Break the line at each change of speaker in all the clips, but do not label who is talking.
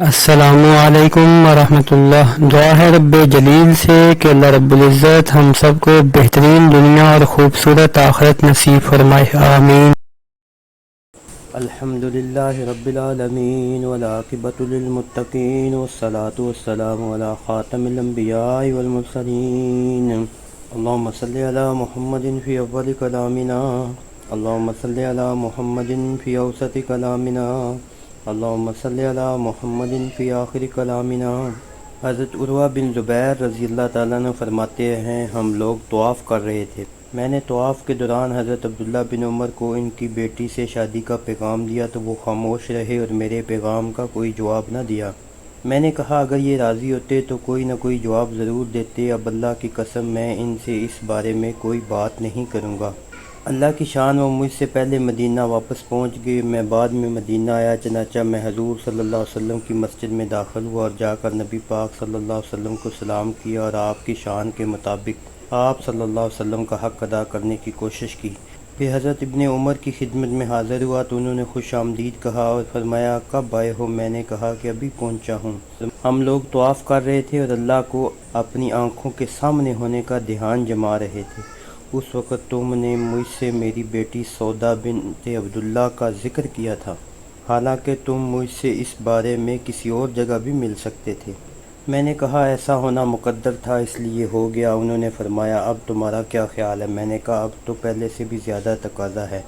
السلام علیکم ورحمۃ اللہ۔ دعا ہے رب جلیل سے کہ اللہ رب العزت ہم سب کو بہترین دنیا اور خوبصورت آخرت نصیب فرمائے، آمین۔
الحمد للہ رب العالمین والعاقبۃ للمتقین والصلاة والسلام علی خاتم الانبیاء والمرسلین۔ اللہم صلی علی محمد فی اول کلامنا، اللہم صلی علی محمد فی اوسط کلامنا، اللہم صلی علی محمد فی آخر کلامنا۔ حضرت عروہ بن زبیر رضی اللہ تعالیٰ عنہ فرماتے ہیں، ہم لوگ طواف کر رہے تھے، میں نے طواف کے دوران حضرت عبداللہ بن عمر کو ان کی بیٹی سے شادی کا پیغام دیا تو وہ خاموش رہے اور میرے پیغام کا کوئی جواب نہ دیا۔ میں نے کہا اگر یہ راضی ہوتے تو کوئی نہ کوئی جواب ضرور دیتے، اب اللہ کی قسم میں ان سے اس بارے میں کوئی بات نہیں کروں گا۔ اللہ کی شان وہ مجھ سے پہلے مدینہ واپس پہنچ گئے، میں بعد میں مدینہ آیا، چنانچہ میں حضور صلی اللہ علیہ وسلم کی مسجد میں داخل ہوا اور جا کر نبی پاک صلی اللہ علیہ وسلم کو سلام کیا اور آپ کی شان کے مطابق آپ صلی اللہ علیہ وسلم کا حق ادا کرنے کی کوشش کی۔ پھر حضرت ابن عمر کی خدمت میں حاضر ہوا تو انہوں نے خوش آمدید کہا اور فرمایا کب آئے ہو؟ میں نے کہا کہ ابھی پہنچا ہوں۔ ہم لوگ طواف کر رہے تھے اور اللہ کو اپنی آنکھوں کے سامنے ہونے کا دھیان جما رہے تھے، اس وقت تم نے مجھ سے میری بیٹی سودا بنت عبداللہ کا ذکر کیا تھا، حالانکہ تم مجھ سے اس بارے میں کسی اور جگہ بھی مل سکتے تھے۔ میں نے کہا ایسا ہونا مقدر تھا اس لیے ہو گیا۔ انہوں نے فرمایا اب تمہارا کیا خیال ہے؟ میں نے کہا اب تو پہلے سے بھی زیادہ تقاضا ہے۔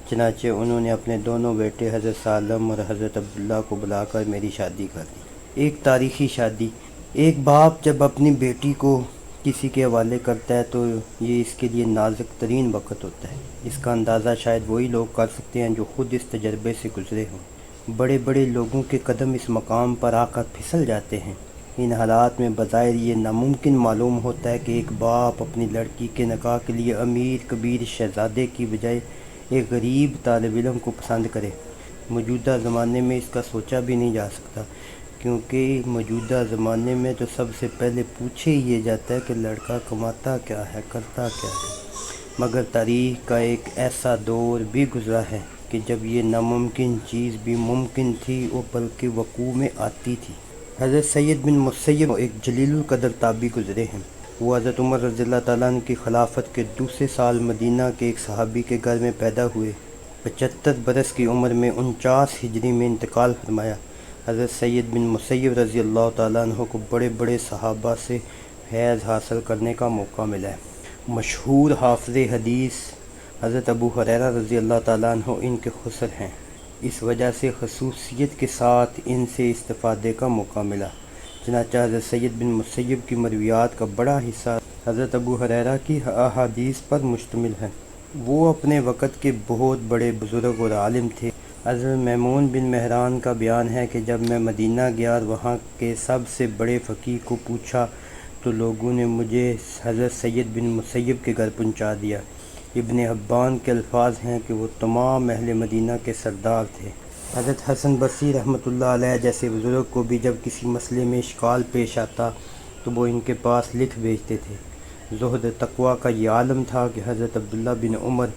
چنانچہ انہوں نے اپنے دونوں بیٹے حضرت سالم اور حضرت عبداللہ کو بلا کر میری شادی کر دی۔ ایک تاریخی شادی۔ ایک باپ جب اپنی بیٹی کو کسی کے حوالے کرتا ہے تو یہ اس کے لیے نازک ترین وقت ہوتا ہے۔ اس کا اندازہ شاید وہی لوگ کر سکتے ہیں جو خود اس تجربے سے گزرے ہوں۔ بڑے بڑے لوگوں کے قدم اس مقام پر آ کر پھسل جاتے ہیں۔ ان حالات میں بظاہر یہ ناممکن معلوم ہوتا ہے کہ ایک باپ اپنی لڑکی کے نکاح کے لیے امیر کبیر شہزادے کی بجائے ایک غریب طالب علم کو پسند کرے۔ موجودہ زمانے میں اس کا سوچا بھی نہیں جا سکتا، کیونکہ موجودہ زمانے میں تو سب سے پہلے پوچھے یہ جاتا ہے کہ لڑکا کماتا کیا ہے، کرتا کیا ہے۔ مگر تاریخ کا ایک ایسا دور بھی گزرا ہے کہ جب یہ ناممکن چیز بھی ممکن تھی اور بلکہ وقوع میں آتی تھی۔ حضرت سید بن مسیب ایک جلیل القدر تابعی گزرے ہیں۔ وہ حضرت عمر رضی اللہ تعالیٰ عنہ کی خلافت کے دوسرے سال مدینہ کے ایک صحابی کے گھر میں پیدا ہوئے۔ 75 برس کی عمر میں 49 ہجری میں انتقال فرمایا۔ حضرت سید بن مسیب رضی اللہ تعالیٰ عنہ کو بڑے بڑے صحابہ سے فیض حاصل کرنے کا موقع ملا ہے۔ مشہور حافظ حدیث حضرت ابو ہریرہ رضی اللہ تعالیٰ عنہ ان کے خسر ہیں، اس وجہ سے خصوصیت کے ساتھ ان سے استفادے کا موقع ملا۔ چنانچہ حضرت سید بن مسیب کی مرویات کا بڑا حصہ حضرت ابو ہریرہ کی احادیث پر مشتمل ہے۔ وہ اپنے وقت کے بہت بڑے بزرگ اور عالم تھے۔ حضرت میمون بن مہران کا بیان ہے کہ جب میں مدینہ گیا اور وہاں کے سب سے بڑے فقیہ کو پوچھا تو لوگوں نے مجھے حضرت سید بن مسیب کے گھر پہنچا دیا۔ ابن حبان کے الفاظ ہیں کہ وہ تمام اہل مدینہ کے سردار تھے۔ حضرت حسن بصری رحمۃ اللہ علیہ جیسے بزرگ کو بھی جب کسی مسئلے میں اشکال پیش آتا تو وہ ان کے پاس لکھ بھیجتے تھے۔ زہد تقویٰ کا یہ عالم تھا کہ حضرت عبداللہ بن عمر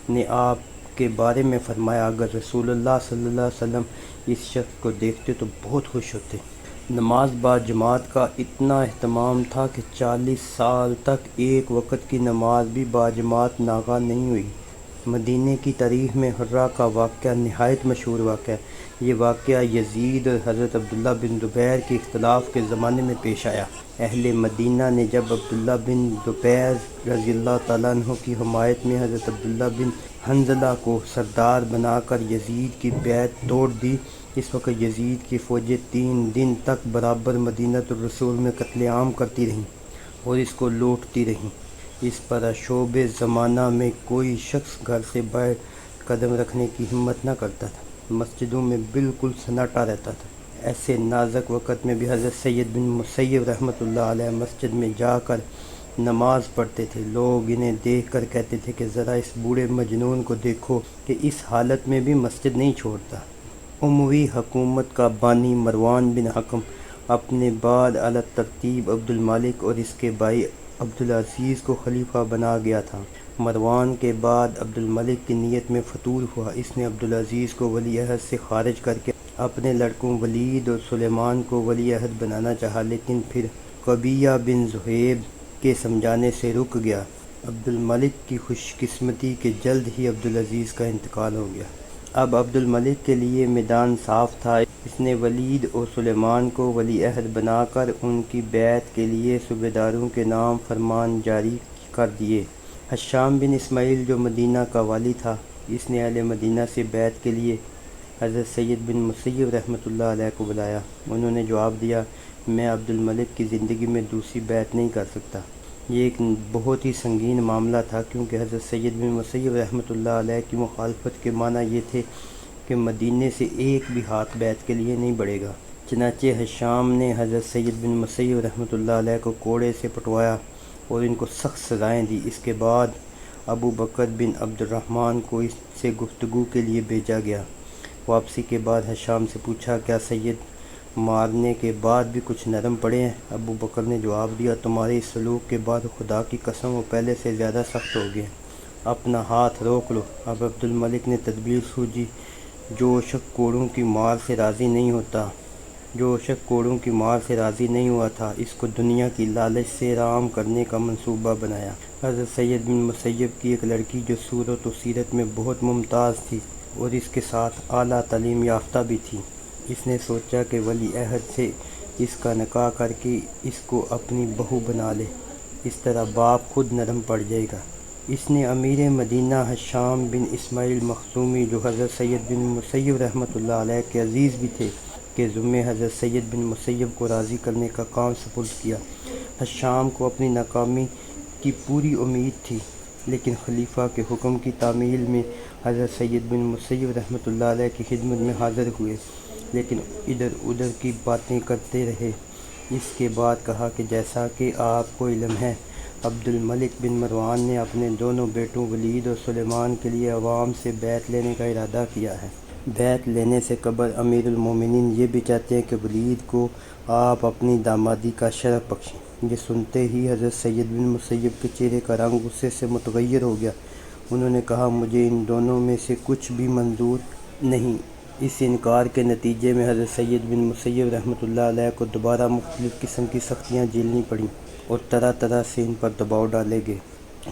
نے آپ کے بارے میں فرمایا اگر رسول اللہ صلی اللہ علیہ وسلم اس شخص کو دیکھتے تو بہت خوش ہوتے۔ نماز با جماعت کا اتنا اہتمام تھا کہ 40 سال تک ایک وقت کی نماز بھی با جماعت ناغہ نہیں ہوئی۔ مدینہ کی تاریخ میں حرہ کا واقعہ نہایت مشہور واقعہ ہے۔ یہ واقعہ یزید اور حضرت عبداللہ بن زبیر کے اختلاف کے زمانے میں پیش آیا۔ اہل مدینہ نے جب عبداللہ بن زبیر رضی اللہ تعالیٰ عنہ کی حمایت میں حضرت عبداللہ بن حنظلہ کو سردار بنا کر یزید کی بیعت توڑ دی، اس وقت یزید کی فوجیں 3 دن تک برابر مدینۃ الرسول میں قتل عام کرتی رہیں اور اس کو لوٹتی رہیں۔ اس پر اشوب زمانہ میں کوئی شخص گھر سے باہر قدم رکھنے کی ہمت نہ کرتا تھا، مسجدوں میں بالکل سناٹا رہتا تھا۔ ایسے نازک وقت میں بھی حضرت سید بن مسیب رحمۃ اللہ علیہ مسجد میں جا کر نماز پڑھتے تھے۔ لوگ انہیں دیکھ کر کہتے تھے کہ ذرا اس بوڑھے مجنون کو دیکھو کہ اس حالت میں بھی مسجد نہیں چھوڑتا۔ اموی حکومت کا بانی مروان بن حکم اپنے بعد علی ترتیب عبد الملک اور اس کے بھائی عبدالعزیز کو خلیفہ بنا گیا تھا۔ مروان کے بعد عبد الملک کی نیت میں فتور ہوا، اس نے عبدالعزیز کو ولی عہد سے خارج کر کے اپنے لڑکوں ولید اور سلیمان کو ولی عہد بنانا چاہا، لیکن پھر قبیہ بن زہیب کے سمجھانے سے رک گیا۔ عبد الملک کی خوش قسمتی کہ جلد ہی عبدالعزیز کا انتقال ہو گیا۔ اب عبد الملک کے لیے میدان صاف تھا۔ اس نے ولید اور سلیمان کو ولی عہد بنا کر ان کی بیعت کے لیے صوبیداروں کے نام فرمان جاری کر دیے۔ ہشام بن اسماعیل جو مدینہ کا والی تھا، اس نے اہل مدینہ سے بیعت کے لیے حضرت سید بن مسیب رحمۃ اللہ علیہ کو بلایا۔ انہوں نے جواب دیا، میں عبد الملک کی زندگی میں دوسری بیعت نہیں کر سکتا۔ یہ ایک بہت ہی سنگین معاملہ تھا، کیونکہ حضرت سید بن مسیب رحمۃ اللہ علیہ کی مخالفت کے معنی یہ تھے کہ مدینے سے ایک بھی ہاتھ بیعت کے لیے نہیں بڑھے گا۔ چنانچہ ہشام نے حضرت سید بن مسیب رحمۃ اللہ علیہ کو کوڑے سے پٹوایا اور ان کو سخت سزائیں دی۔ اس کے بعد ابو بکر بن عبد الرحمن کو اس سے گفتگو کے لیے بھیجا گیا۔ واپسی کے بعد ہشام سے پوچھا، کیا سید مارنے کے بعد بھی کچھ نرم پڑے ہیں؟ ابو بکر نے جواب دیا، تمہارے اس سلوک کے بعد خدا کی قسم وہ پہلے سے زیادہ سخت ہو گئے، اپنا ہاتھ روک لو۔ اب عبد الملک نے تدبیر سوچی، جو شخص کوڑوں کی مار سے راضی نہیں ہوا تھا، اس کو دنیا کی لالچ سے رام کرنے کا منصوبہ بنایا۔ حضرت سید بن مسیب کی ایک لڑکی جو صورت و سیرت میں بہت ممتاز تھی اور اس کے ساتھ اعلیٰ تعلیم یافتہ بھی تھی، اس نے سوچا کہ ولی عہد سے اس کا نکاح کر کے اس کو اپنی بہو بنا لے، اس طرح باپ خود نرم پڑ جائے گا۔ اس نے امیر مدینہ ہشام بن اسماعیل مخزومی جو حضرت سید بن مسیب رحمۃ اللہ علیہ کے عزیز بھی تھے کے ذمے حضرت سید بن مسیب کو راضی کرنے کا کام سپرد کیا۔ ہشام کو اپنی ناکامی کی پوری امید تھی، لیکن خلیفہ کے حکم کی تعمیل میں حضرت سید بن مسیب رحمۃ اللہ علیہ کی خدمت میں حاضر ہوئے، لیکن ادھر ادھر کی باتیں کرتے رہے۔ اس کے بعد کہا کہ جیسا کہ آپ کو علم ہے، عبد الملک بن مروان نے اپنے دونوں بیٹوں ولید اور سلیمان کے لیے عوام سے بیعت لینے کا ارادہ کیا ہے۔ بیعت لینے سے قبل امیر المومنین یہ بھی چاہتے ہیں کہ ولید کو آپ اپنی دامادی کا شرف بخشیں۔ یہ سنتے ہی حضرت سید بن مسیب کے چہرے کا رنگ غصے سے متغیر ہو گیا۔ انہوں نے کہا، مجھے ان دونوں میں سے کچھ بھی منظور نہیں۔ اس انکار کے نتیجے میں حضرت سید بن مسیب رحمۃ اللہ علیہ کو دوبارہ مختلف قسم کی سختیاں جھیلنی پڑیں اور طرح طرح سے ان پر دباؤ ڈالے گئے،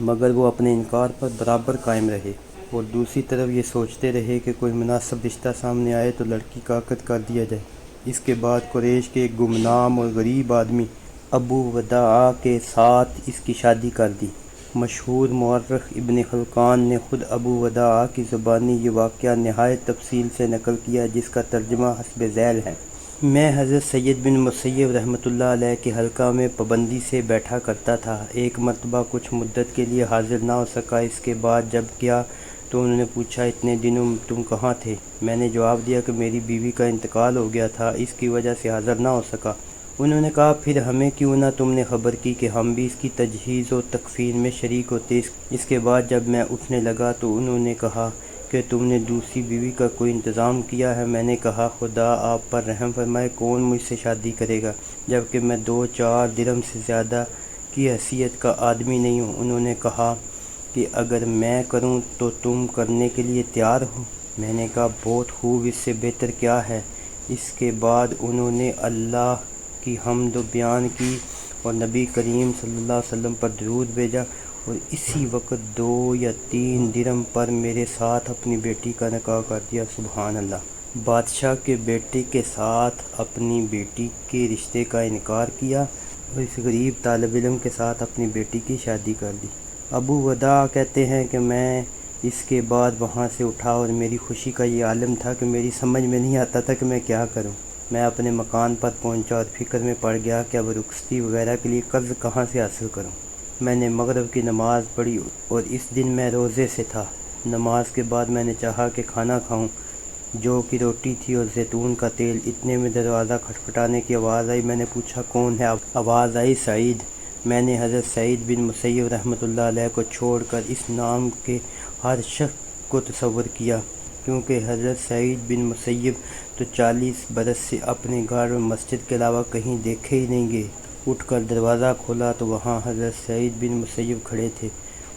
مگر وہ اپنے انکار پر برابر قائم رہے اور دوسری طرف یہ سوچتے رہے کہ کوئی مناسب رشتہ سامنے آئے تو لڑکی کا عقد کر دیا جائے۔ اس کے بعد قریش کے ایک گمنام اور غریب آدمی ابو وداع کے ساتھ اس کی شادی کر دی۔ مشہور مورخ ابن خلقان نے خود ابو وداع کی زبانی یہ واقعہ نہایت تفصیل سے نقل کیا، جس کا ترجمہ حسب ذیل ہے۔ میں حضرت سید بن مسیب رحمۃ اللہ علیہ کے حلقہ میں پابندی سے بیٹھا کرتا تھا۔ ایک مرتبہ کچھ مدت کے لیے حاضر نہ ہو سکا۔ اس کے بعد جب کیا تو انہوں نے پوچھا، اتنے دنوں تم کہاں تھے؟ میں نے جواب دیا کہ میری بیوی کا انتقال ہو گیا تھا، اس کی وجہ سے حاضر نہ ہو سکا۔ انہوں نے کہا، پھر ہمیں کیوں نہ تم نے خبر کی کہ ہم بھی اس کی تجہیز و تکفین میں شریک ہوتے۔ اس کے بعد جب میں اٹھنے لگا تو انہوں نے کہا کہ تم نے دوسری بیوی کا کوئی انتظام کیا ہے؟ میں نے کہا، خدا آپ پر رحم فرمائے، کون مجھ سے شادی کرے گا، جبکہ میں 2-4 درہم سے زیادہ کی حیثیت کا آدمی نہیں ہوں۔ انہوں نے کہا کہ اگر میں کروں تو تم کرنے کے لیے تیار ہو؟ میں نے کہا، بہت خوب، اس سے بہتر کیا ہے۔ اس کے بعد انہوں نے اللہ کی حمد و بیان کی اور نبی کریم صلی اللہ علیہ وسلم پر درود بھیجا اور اسی وقت 2 یا 3 درہم پر میرے ساتھ اپنی بیٹی کا نکاح کر دیا۔ سبحان اللہ! بادشاہ کے بیٹے کے ساتھ اپنی بیٹی کے رشتے کا انکار کیا اور اس غریب طالب علم کے ساتھ اپنی بیٹی کی شادی کر دی۔ ابو وداع کہتے ہیں کہ میں اس کے بعد وہاں سے اٹھا اور میری خوشی کا یہ عالم تھا کہ میری سمجھ میں نہیں آتا تھا کہ میں کیا کروں۔ میں اپنے مکان پر پہنچا اور فکر میں پڑ گیا کہ اب رخصتی وغیرہ کے لیے قرض کہاں سے حاصل کروں۔ میں نے مغرب کی نماز پڑھی اور اس دن میں روزے سے تھا۔ نماز کے بعد میں نے چاہا کہ کھانا کھاؤں، جو کی روٹی تھی اور زیتون کا تیل۔ اتنے میں دروازہ کھٹکھٹانے کی آواز آئی۔ میں نے پوچھا، کون ہے؟ آواز آئی، سعید۔ میں نے حضرت سعید بن مسیب رحمۃ اللہ علیہ کو چھوڑ کر اس نام کے ہر شخص کو تصور کیا، کیونکہ حضرت سعید بن مسیب تو 40 برس سے اپنے گھر اور مسجد کے علاوہ کہیں دیکھے ہی نہیں گئے۔ اٹھ کر دروازہ کھولا تو وہاں حضرت سعید بن مسیب کھڑے تھے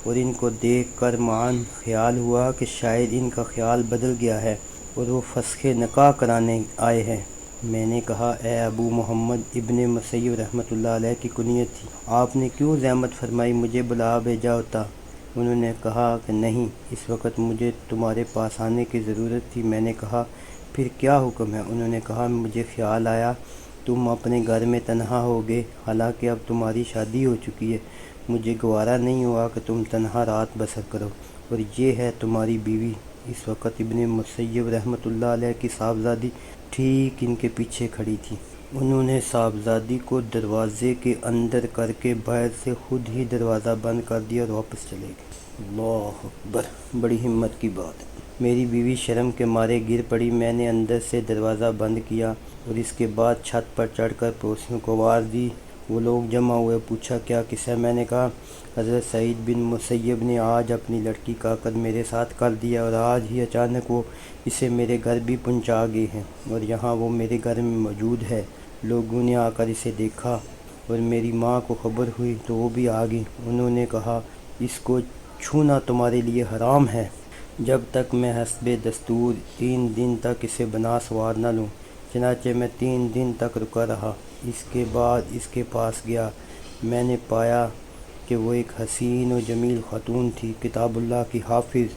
اور ان کو دیکھ کر معاً خیال ہوا کہ شاید ان کا خیال بدل گیا ہے۔ اور وہ فسخ نکاح کرانے آئے ہیں۔ میں نے کہا اے ابو محمد ابن مسیب رحمۃ اللہ علیہ کی کنیت تھی، آپ نے کیوں زحمت فرمائی مجھے بلا بھیجا ہوتا؟ انہوں نے کہا کہ نہیں، اس وقت مجھے تمہارے پاس آنے کی ضرورت تھی۔ میں نے کہا پھر کیا حکم ہے؟ انہوں نے کہا مجھے خیال آیا تم اپنے گھر میں تنہا ہوگے، حالانکہ اب تمہاری شادی ہو چکی ہے، مجھے گوارا نہیں ہوا کہ تم تنہا رات بسر کرو، اور یہ ہے تمہاری بیوی۔ اس وقت ابن مسیب رحمۃ اللہ علیہ کی صاحبزادی ٹھیک ان کے پیچھے کھڑی تھی۔ انہوں نے صاحبزادی کو دروازے کے اندر کر کے باہر سے خود ہی دروازہ بند کر دیا اور واپس چلے گئے۔ اللہ اکبر، بڑی ہمت کی بات ہے۔ میری بیوی شرم کے مارے گر پڑی۔ میں نے اندر سے دروازہ بند کیا اور اس کے بعد چھت پر چڑھ کر پڑوسیوں کو آواز دی۔ وہ لوگ جمع ہوئے، پوچھا کیا قصہ ہے؟ میں نے کہا حضرت سعید بن مسیب نے آج اپنی لڑکی کا عقد میرے ساتھ کر دیا اور آج ہی اچانک وہ اسے میرے گھر بھی پہنچا گئے ہیں اور یہاں وہ میرے گھر میں موجود ہے۔ لوگوں نے آ کر اسے دیکھا اور میری ماں کو خبر ہوئی تو وہ بھی آ گئی۔ انہوں نے کہا اس کو چھونا تمہارے لیے حرام ہے جب تک میں حسب دستور 3 دن تک اسے بنا سوار نہ لوں۔ چنانچہ میں 3 دن تک رکا رہا۔ اس کے بعد اس کے پاس گیا، میں نے پایا کہ وہ ایک حسین و جمیل خاتون تھی، کتاب اللہ کی حافظ،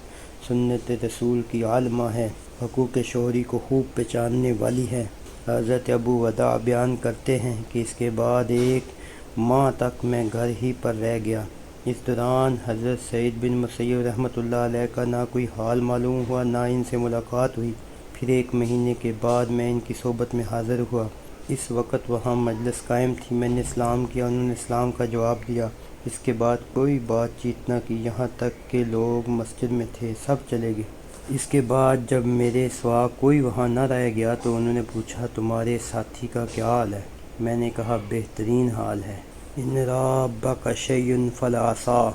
سنت رسول کی عالمہ ہے، حقوق شوہری کو خوب پہچاننے والی ہے۔ حضرت ابو وداع بیان کرتے ہیں کہ اس کے بعد 1 ماہ تک میں گھر ہی پر رہ گیا۔ اس دوران حضرت سعید بن مسیب رحمۃ اللہ علیہ کا نہ کوئی حال معلوم ہوا، نہ ان سے ملاقات ہوئی۔ پھر 1 مہینے کے بعد میں ان کی صحبت میں حاضر ہوا۔ اس وقت وہاں مجلس قائم تھی۔ میں نے اسلام کیا، انہوں نے اسلام کا جواب دیا۔ اس کے بعد کوئی بات چیت نہ کی، یہاں تک کہ لوگ مسجد میں تھے سب چلے گئے۔ اس کے بعد جب میرے سوا کوئی وہاں نہ رہ گیا تو انہوں نے پوچھا تمہارے ساتھی کا کیا حال ہے؟ میں نے کہا بہترین حال ہے۔ ان رابک شیء فلا عصا،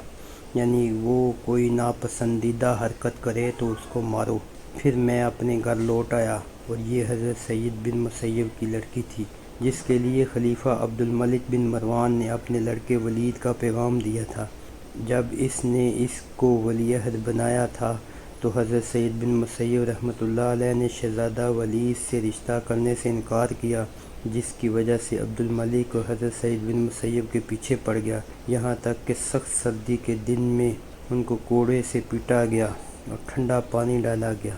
یعنی وہ کوئی ناپسندیدہ حرکت کرے تو اس کو مارو۔ پھر میں اپنے گھر لوٹ آیا اور یہ حضرت سعید بن مسیب کی لڑکی تھی جس کے لیے خلیفہ عبد الملک بن مروان نے اپنے لڑکے ولید کا پیغام دیا تھا۔ جب اس نے اس کو ولی عہد بنایا تھا تو حضرت سعید بن مسیب رحمۃ اللہ علیہ نے شہزادہ ولید سے رشتہ کرنے سے انکار کیا، جس کی وجہ سے عبد الملک اور حضرت سعید بن مسیب کے پیچھے پڑ گیا، یہاں تک کہ سخت سردی کے دن میں ان کو کوڑے سے پیٹا گیا اور ٹھنڈا پانی ڈالا گیا۔